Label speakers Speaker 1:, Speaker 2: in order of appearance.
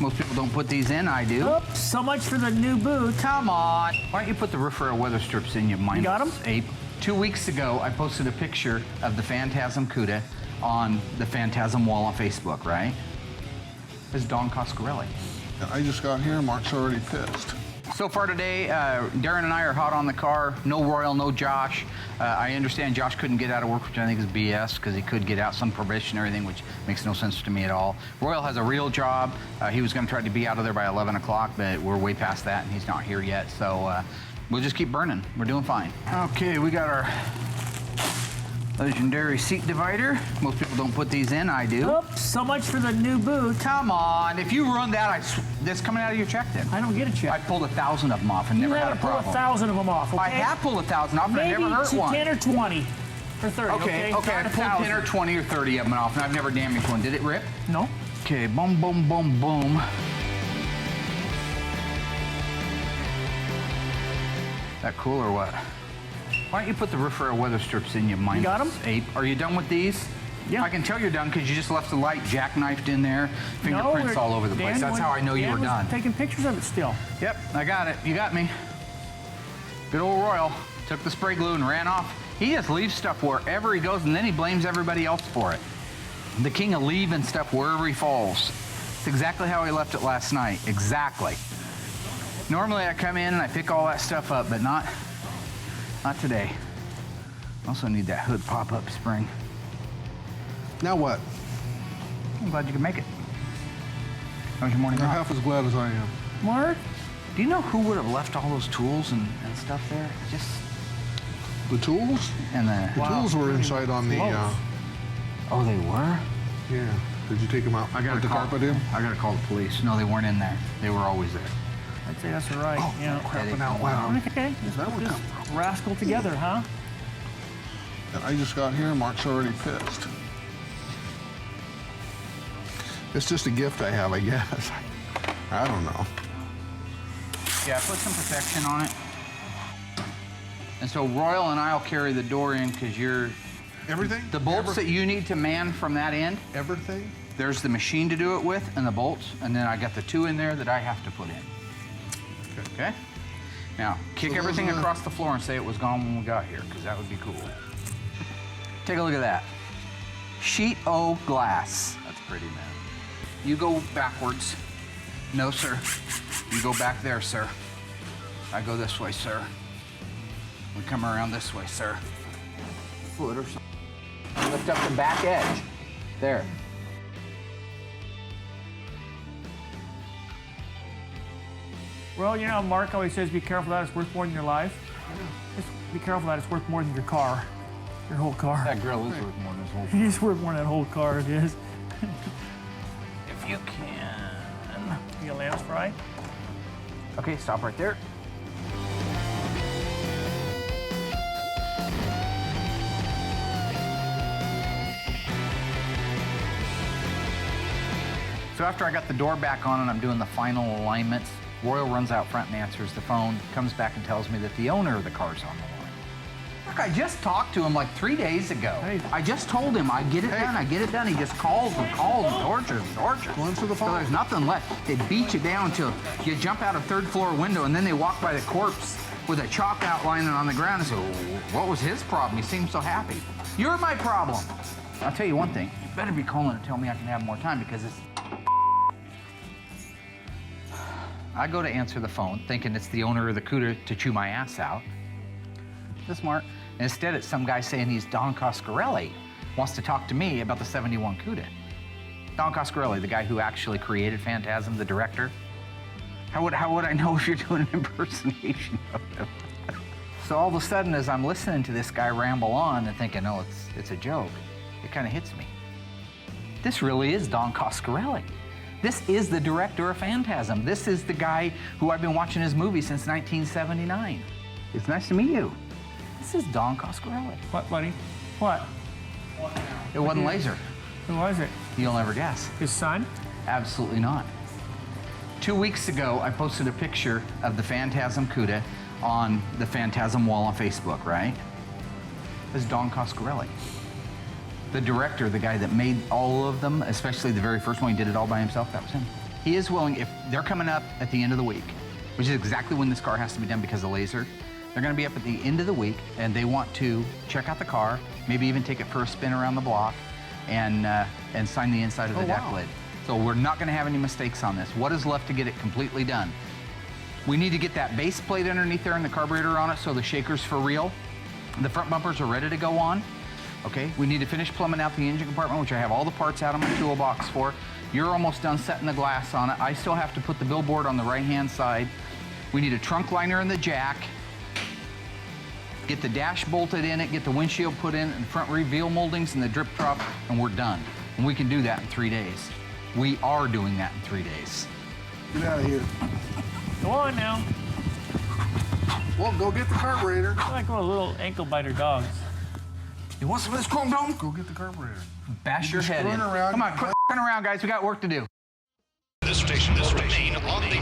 Speaker 1: Most people don't put these in, I do.
Speaker 2: Oops, so much for the new boot.
Speaker 1: Come on. Why don't you put the roof rail weather strips in, you mindless
Speaker 2: got 'em?
Speaker 1: ape? 2 weeks ago, I posted a picture of the Phantasm Cuda on the Phantasm wall on Facebook, right? This is Don Coscarelli.
Speaker 3: I just got here, Mark's already pissed.
Speaker 1: So far today, Darren and I are hot on the car. No Royal, no Josh. I understand Josh couldn't get out of work, which I think is BS, because he could get out some probationary thing, which makes no sense to me at all. Royal has a real job. He was going to try to be out of there by 11 o'clock, but we're way past that, and he's not here yet. So we'll just keep burning. We're doing fine. Okay, we got our legendary seat divider. Most people don't put these in, I do.
Speaker 2: Oops, so much for the new boot.
Speaker 1: Come on, if you run that, that's coming out of your check then.
Speaker 2: I don't get a check.
Speaker 1: I pulled 1,000 of them off and never had a problem.
Speaker 2: You haven't pulled 1,000 of them off, okay?
Speaker 1: I have pulled 1,000 off and I never hurt one.
Speaker 2: Maybe 10 or 20 or 30, okay?
Speaker 1: Okay, I pulled 10 or 20 or 30 of them off and I've never damaged one. Did it rip?
Speaker 2: No.
Speaker 1: Okay, boom, boom, boom, boom. That cool or what? Why don't you put the roof rail weather strips in, you mindless
Speaker 2: got 'em?
Speaker 1: ape? Are you done with these?
Speaker 2: Yeah.
Speaker 1: I can tell you're done because you just left the light jackknifed in there, fingerprints all over the place. That's how I know you were done.
Speaker 2: Taking pictures of it still.
Speaker 1: Yep, I got it. You got me. Good old Royal took the spray glue and ran off. He just leaves stuff wherever he goes and then he blames everybody else for it. The king of leaving stuff wherever he falls. It's exactly how he left it last night. Exactly. Normally I come in and I pick all that stuff up, but not today. Also need that hood pop-up spring.
Speaker 3: Now what?
Speaker 1: I'm glad you could make it. How was your morning
Speaker 3: You're
Speaker 1: off?
Speaker 3: half as glad as I am.
Speaker 2: Mark?
Speaker 1: Do you know who would have left all those tools and stuff there? Just
Speaker 3: The tools?
Speaker 1: and the
Speaker 3: The tools were inside on the,
Speaker 1: oh, they were.
Speaker 3: yeah. Did you take them out?
Speaker 1: I gotta
Speaker 3: Put the
Speaker 1: call,
Speaker 3: carpet in?
Speaker 1: I gotta call the police. No, they weren't in there. They were always there.
Speaker 2: I'd say that's all right.
Speaker 3: Oh,
Speaker 2: yeah.
Speaker 3: crapping out loud.
Speaker 2: Okay,
Speaker 3: that would
Speaker 2: this
Speaker 3: come
Speaker 2: rascal together, huh?
Speaker 3: And I just got here, Mark's already pissed. It's just a gift I have, I guess. I don't know.
Speaker 1: Yeah, put some protection on it. And so Royal and I'll carry the door in because you're...
Speaker 3: Everything?
Speaker 1: The bolts that you need to man from that end,
Speaker 3: Everything?
Speaker 1: there's the machine to do it with and the bolts, and then I got the 2 in there that I have to put in. Okay? Now, kick
Speaker 3: So
Speaker 1: everything
Speaker 3: those are-
Speaker 1: across the floor and say it was gone when we got here, because that would be cool. Take a look at that. Sheet O glass. That's pretty, man. You go backwards. No, sir. You go back there, sir. I go this way, sir. We come around this way, sir. Foot or something. Lift up the back edge. There.
Speaker 2: Well, you know, Mark always says, be careful that it's worth more than your life. Just be careful that it's worth more than your car. Your whole car.
Speaker 1: That grill is worth more than this whole
Speaker 2: It is worth more than that whole car, it is.
Speaker 1: If you can.
Speaker 2: You got lamb's fry?
Speaker 1: Okay, stop right there. So after I got the door back on and I'm doing the final alignments, Royal runs out front and answers the phone, comes back and tells me that the owner of the car's on the line. Look, I just talked to him like 3 days ago.
Speaker 2: Hey.
Speaker 1: I just told him I get it done, I get it done. He just calls and tortures and tortures.
Speaker 3: Go answer the
Speaker 1: So
Speaker 3: phone.
Speaker 1: there's nothing left. They beat you down till you jump out a 3rd floor window and then they walk by the corpse with a chalk outline on the ground and say, what was his problem? He seemed so happy. You're my problem. I'll tell you one thing, you better be calling and tell me I can have more time because it's... I go to answer the phone thinking it's the owner of the Cuda to chew my ass out. This smart. Instead, it's some guy saying he's Don Coscarelli, wants to talk to me about the 71 Cuda. Don Coscarelli, the guy who actually created Phantasm, the director. How would I know if you're doing an impersonation of him? So all of a sudden, as I'm listening to this guy ramble on and thinking, oh, it's a joke, it kind of hits me. This really is Don Coscarelli. This is the director of Phantasm. This is the guy who I've been watching his movies since 1979. It's nice to meet you. This is Don Coscarelli.
Speaker 2: What, buddy? What?
Speaker 1: It wasn't Laser.
Speaker 2: Who was it?
Speaker 1: You'll never guess.
Speaker 2: His son?
Speaker 1: Absolutely not. 2 weeks ago, I posted a picture of the Phantasm Cuda on the Phantasm wall on Facebook, right? This is Don Coscarelli. The director, the guy that made all of them, especially the very first one, he did it all by himself, that was him. He is willing, if they're coming up at the end of the week, which is exactly when this car has to be done because of laser, they're gonna be up at the end of the week and they want to check out the car, maybe even take it for a spin around the block and sign the inside of the deck lid. So we're not gonna have any mistakes on this. What is left to get it completely done? We need to get that base plate underneath there and the carburetor on it so the shaker's for real. The front bumpers are ready to go on. Okay, we need to finish plumbing out the engine compartment, which I have all the parts out of my toolbox for. You're almost done setting the glass on it. I still have to put the billboard on the right-hand side. We need a trunk liner in the jack. Get the dash bolted in it, get the windshield put in, and the front reveal moldings and the drip trough, and we're done. And we can do that in 3 days. We are doing that in 3 days.
Speaker 3: Get out of here.
Speaker 2: Go on now.
Speaker 3: Well, go get the carburetor.
Speaker 2: They're like little ankle biter dogs.
Speaker 3: You want some of this chrome dome? Go get the carburetor.
Speaker 1: Bash your head in.
Speaker 3: Screwing around.
Speaker 1: Come on, quit f***ing around, guys. We got work to do.
Speaker 4: This station will remain on the